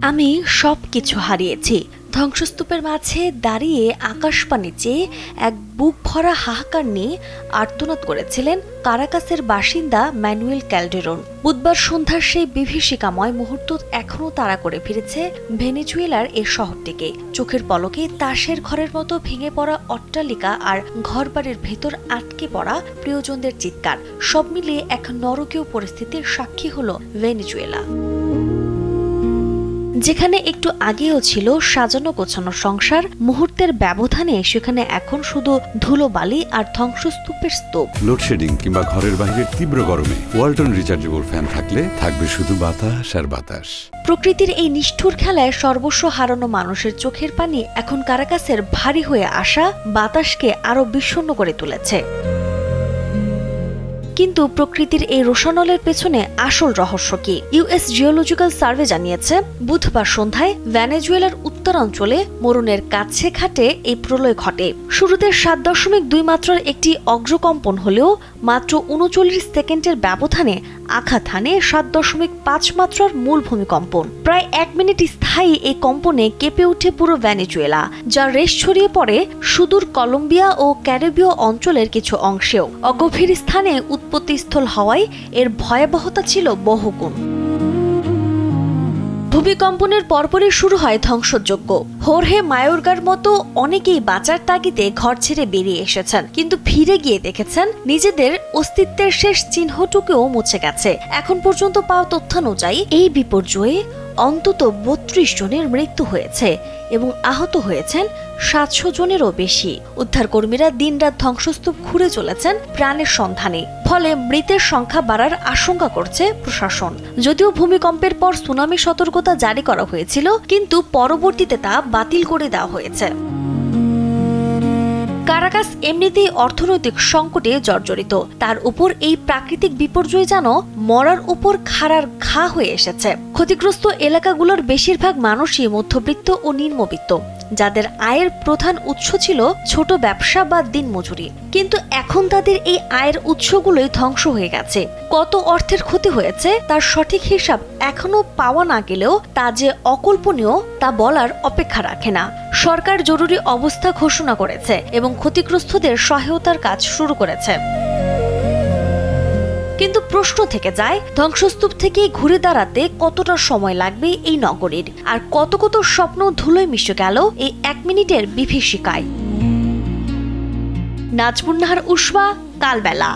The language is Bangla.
আমি সবকিছু হারিয়েছি। ধ্বংসস্তূপের মাঝে দাঁড়িয়ে আকাশপানে চেয়ে এক বুক ভরা হাহাকার নিয়ে আর্তনাদ করেছিলেন কারাকাসের বাসিন্দা ম্যানুয়েল ক্যালডেরন। বুধবার সন্ধ্যার সেই বিভীষিকাময় মুহূর্ত এখনও তাড়া করে ফিরেছে ভেনেজুয়েলার এই শহরটিকে। চোখের পলকে তাসের ঘরের মতো ভেঙে পড়া অট্টালিকা আর ঘরবাড়ির ভেতর আটকে পড়া প্রিয়জনদের চিৎকার, সব মিলিয়ে এক নরকীয় পরিস্থিতির সাক্ষী হলো ভেনেজুয়েলা। যেখানে একটু আগেও ছিল সাজানো গোছানো সংসার, মুহূর্তের ব্যবধানে সেখানে এখন শুধু ধুলোবালি আর ধ্বংসস্তূপের স্তূপ। লোডশেডিং কিংবা ঘরের বাইরের তীব্র গরমে ওয়ালটন রিচার্জেবল ফ্যান থাকলে থাকবে শুধু বাতাস আর বাতাস। প্রকৃতির এই নিষ্ঠুর খেলায় সর্বস্ব হারানো মানুষের চোখের পানি এখন কারাকাসের ভারী হয়ে আসা বাতাসকে আরো বিষণ্ণ করে তুলেছে। কিন্তু প্রকৃতির এই রোষানলের পেছনে আসল রহস্য কি? ইউএস জিওলজিক্যাল সার্ভে জানিয়েছে, বুধবার সন্ধ্যায় ভেনেজুয়েলার উত্তরাঞ্চলে মরুনের কাছে ঘাটে এই প্রলয় ঘটে। শুরুতে 7.2 মাত্রার একটি অগ্রকম্পন হলেও মাত্র 39 সেকেন্ডের ব্যবধানে আঘাত হানে 7.5 মাত্রার মূল ভূমিকম্পন। প্রায় 1 মিনিট স্থায়ী এই কম্পনে কেঁপে ওঠে পুরো ভেনেজুয়েলা, যার রেশ ছড়িয়ে পড়ে সুদূর কলম্বিয়া ও ক্যারিবীয় অঞ্চলের কিছু অংশেও। অগভীর স্থানে উৎপত্তিস্থল হওয়ায় এর ভয়াবহতা ছিল বহুগুণ। ভূমিকম্পনের পরপরই শুরু হয় ধ্বংসযজ্ঞ। হোর্হে মায়োরগার মতো অনেকেই বাঁচার তাগিদে ঘর ছেড়ে বেরিয়ে এসেছেন, কিন্তু ফিরে গিয়ে দেখেছেন নিজেদের অস্তিত্বের শেষ চিহ্নটুকুও মুছে গেছে। এখন পর্যন্ত পাওয়া তথ্যানুযায়ী এই বিপর্যয়ে অন্তত 32 জনের মৃত্যু হয়েছে এবং আহত হয়েছেন 700 জনেরও বেশি। উদ্ধারকর্মীরা দিনরাত ধ্বংসস্তূপ ঘুরে চলেছেন প্রাণের সন্ধানে, ফলে মৃতের সংখ্যা বাড়ার আশঙ্কা করছে প্রশাসন। যদিও ভূমিকম্পের পর সুনামি সতর্কতা জারি করা হয়েছিল, কিন্তু পরবর্তীতে তা বাতিল করে দেওয়া হয়েছে। কারাকাস এমনিতেই অর্থনৈতিক সংকটে জর্জরিত, তার উপর এই প্রাকৃতিক বিপর্যয় যেন মরার উপর খাড়ার ঘা হয়ে এসেছে। ক্ষতিগ্রস্ত এলাকাগুলোর বেশিরভাগ মানুষই মধ্যবিত্ত ও নিম্নবিত্ত, যাদের আয়ের প্রধান উৎস ছিল ছোট ব্যবসা বা দিনমজুরি। কিন্তু এখন তাদের এই আয়ের উৎসগুলোই ধ্বংস হয়ে গেছে। কত অর্থের ক্ষতি হয়েছে তার সঠিক হিসাব এখনো পাওয়া না গেলেও তা যে অকল্পনীয় তা বলার অপেক্ষা রাখে না। সরকার জরুরি অবস্থা ঘোষণা করেছে এবং ক্ষতিগ্রস্তদের সহায়তার কাজ শুরু করেছে। কিন্তু প্রশ্ন থেকে যায়, ধ্বংসস্তূপ থেকে ঘুরে দাঁড়াতে কতটা সময় লাগবে এই নগরীর, আর কত কত স্বপ্ন ধুলোয় মিশে গেল এই 1 মিনিটের বিভীষিকায়। নাজমুন নাহার, উসবা, কালবেলা।